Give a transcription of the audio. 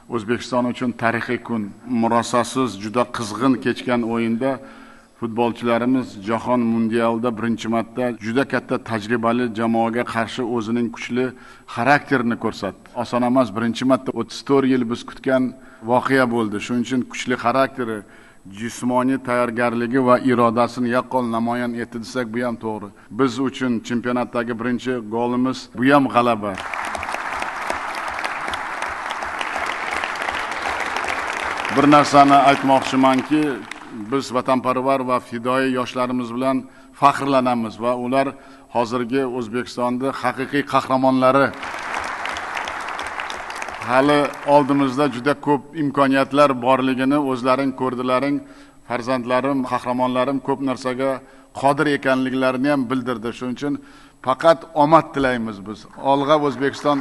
O'zbekiston uchun tarixiy kun. Murosasiz juda qizg'in kechgan o'yinda futbolchilarimiz Jahon mundialida birinchi marta juda katta tajribali jamoaga qarshi o'zining kuchli xarakterini ko'rsatdi. Oson emas, birinchi marta 34 yil biz kutgan voqea bo'ldi. Shuning uchun kuchli xarakteri, jismoniy tayyorgarligi va irodasini yaqqol namoyon etdi desak, bu ham to'g'ri. Biz uchun chempionatdagi birinchi golimiz bu ham g'alaba. Bir narsani aytmoqchimanki, biz vatanparvar va fidoyi yoshlarimiz bilan faxrlanamiz va ular hozirgi O'zbekistonda haqiqiy qahramonlari. Hali oldimizda juda ko'p imkoniyatlar borligini o'zlaring ko'rdilaring. Farzandlarim, qahramonlarim ko'p narsaga qodir ekanliklarini ham bildirdi. Shuning uchun faqat omad tilaymiz biz. Olg'a O'zbekiston.